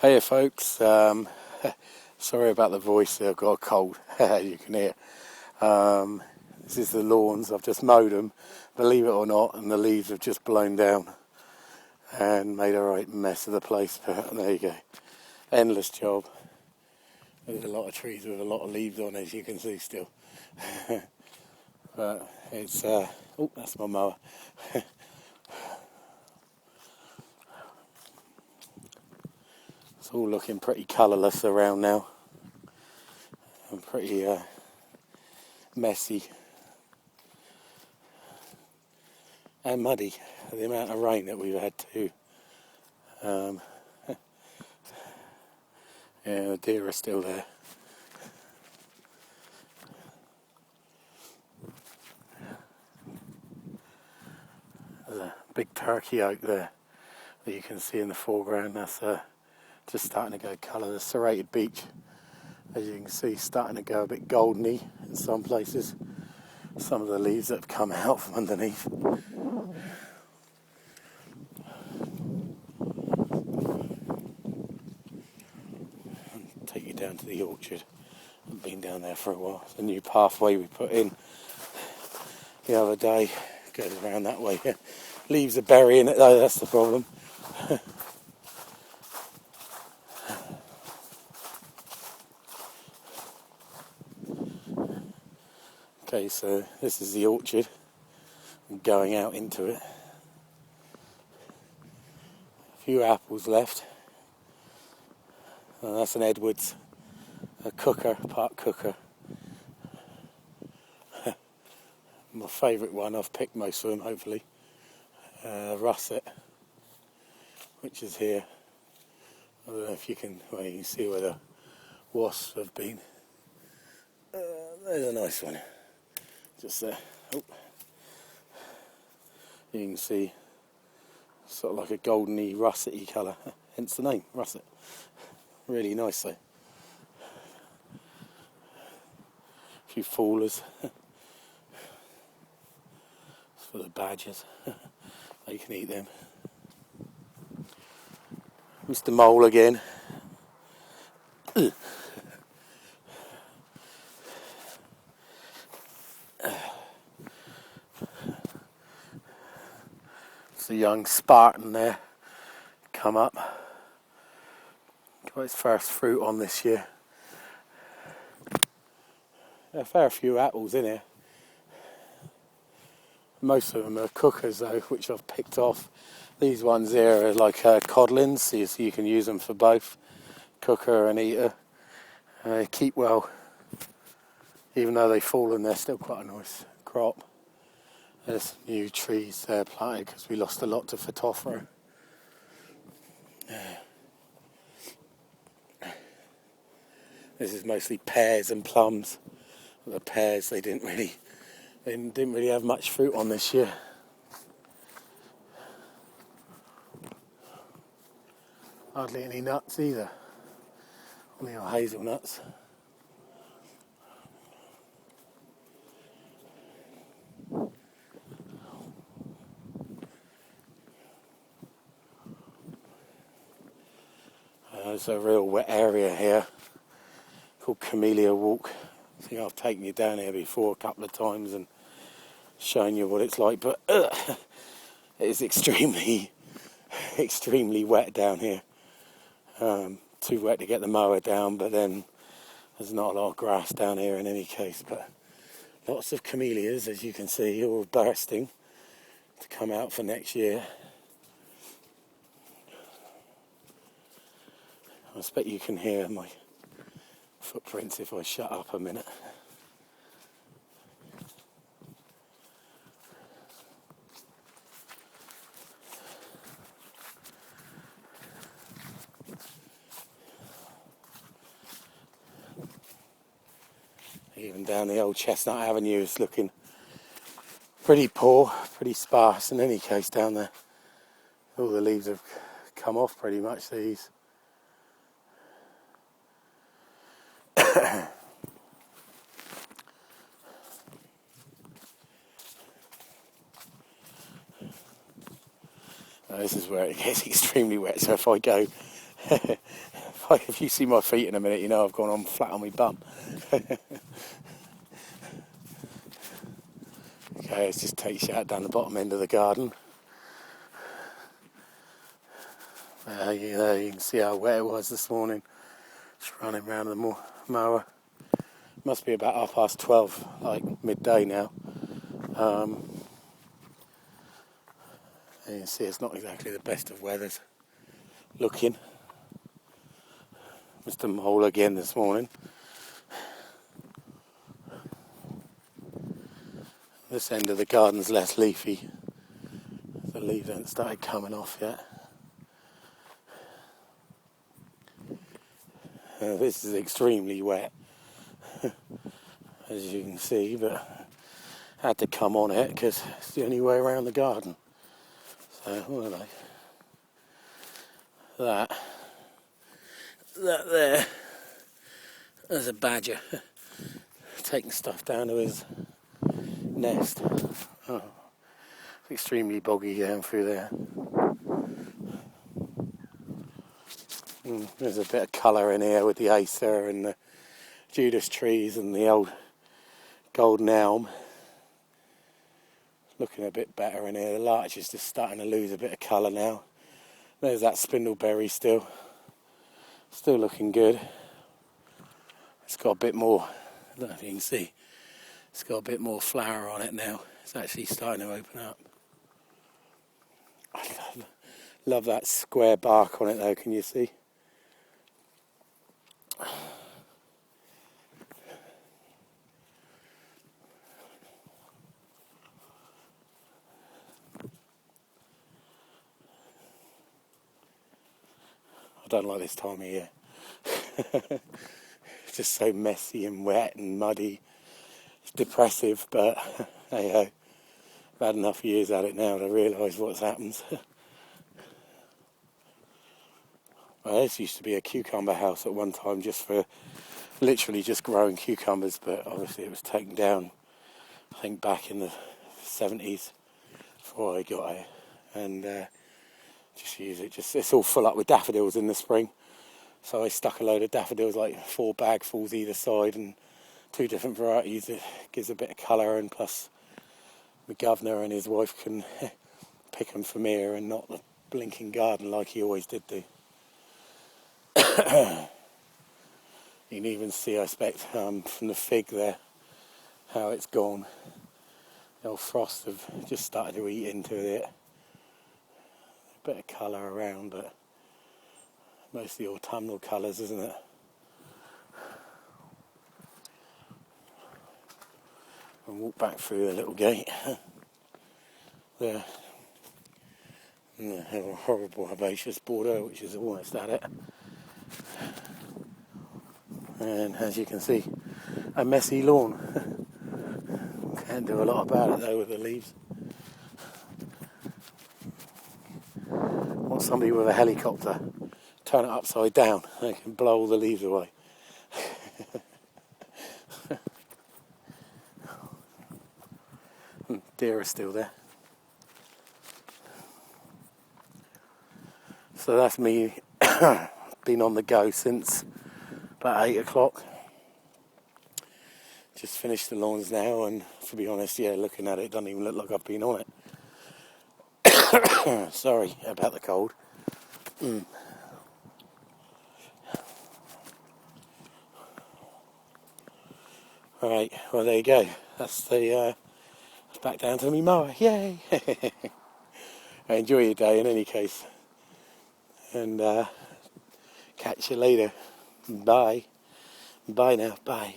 Hey folks, sorry about the voice, I've got a cold, you can hear. This is the lawns, I've just mowed them, believe it or not, and the leaves have just blown down and made a right mess of the place, but there you go. Endless job. There's a lot of trees with a lot of leaves on, as you can see still. But it's, oh, that's my mower. It's all looking pretty colourless around now and pretty messy and muddy. The amount of rain that we've had too. Yeah, the deer are still there. There's a big turkey oak there that you can see in the foreground. That's just starting to go colour. The serrated beech, as you can see, starting to go a bit goldeny in some places. Some of the leaves that have come out from underneath. And take you down to the orchard. I've been down there for a while. It's a new pathway we put in the other day. Goes around that way. Leaves are burying it though, that's the problem. Okay, so this is the orchard. I'm going out into it. A few apples left. And that's an Edwards, a cooker, part cooker. My favourite one, I've picked most of them hopefully. Russet, which is here. I don't know if you can, well, you can see where the wasps have been. There's a nice one. Just there. Oh. You can see sort of like a goldeny, russety colour, hence the name, russet. Really nice though. A few fallers. For the badgers. You can eat them. Mr. Mole again. It's a young Spartan there. Come up. Got his first fruit on this year. A fair few apples in here. Most of them are cookers though, which I've picked off. These ones here are like codlins, so you can use them for both cooker and eater. They keep well, even though they've fallen, they're still quite a nice crop. There's new trees there planted because we lost a lot to phytophthora. This is mostly pears and plums. The pears they didn't really have much fruit on this year. Hardly any nuts either. Only our hazelnuts. There's a real wet area here called Camellia Walk. I think I've taken you down here before a couple of times and shown you what it's like, but it is extremely wet down here. Too wet to get the mower down, but then there's not a lot of grass down here in any case, but lots of camellias, as you can see, all bursting to come out for next year. I expect you can hear my footprints if I shut up a minute. Even down the old Chestnut Avenue is looking pretty poor, pretty sparse in any case down there. All the leaves have come off pretty much, these. This is where it gets extremely wet, so if I go if you see my feet in a minute, you know I've gone on flat on my bum. Okay, let's just take a shout down the bottom end of the garden. You can see how wet it was this morning. Just running around the mower. Must be about 12:30, like midday now. And you can see it's not exactly the best of weathers looking. Mr. Mole again this morning. This end of the garden's less leafy. The leaves haven't started coming off yet. This is extremely wet, as you can see, but I had to come on it because it's the only way around the garden. So, well, that there, there's a badger taking stuff down to his nest. Oh, it's extremely boggy down through there. There's a bit of colour in here with the acer and the Judas trees and the old golden elm. Looking a bit better in here. The larch is just starting to lose a bit of colour now. There's that spindleberry still looking good. It's got a bit more, I don't know if you can see, it's got a bit more flower on it now. It's actually starting to open up. I love that square bark on it though, can you see? I don't like this time of year. It's just so messy and wet and muddy. It's depressive, but hey ho. I've had enough years at it now to realise what's happened. Well, this used to be a cucumber house at one time, just for literally just growing cucumbers, but obviously it was taken down, I think back in the 70s before I got it, and just use it. It's all full up with daffodils in the spring, so I stuck a load of daffodils, like 4 bagfuls either side, and 2 different varieties. It gives a bit of colour, and plus the governor and his wife can pick them from here and not the blinking garden like he always did do. You can even see, I expect, from the fig there, how it's gone. The old frost have just started to eat into it. A bit of colour around, but mostly autumnal colours, isn't it? And walk back through the little gate there. And they have a horrible herbaceous border, which is almost at it. And as you can see, a messy lawn. Can't do a lot about it though with the leaves. Want somebody with a helicopter, turn it upside down, they can blow all the leaves away. Deer are still there. So that's me. Been on the go since about 8 o'clock. Just finished the lawns now, and to be honest, yeah, looking at it doesn't even look like I've been on it. Sorry about the cold. Alright, well there you go. That's the back down to me mower. Yay! Enjoy your day in any case. And catch you later. Bye. Bye now. Bye.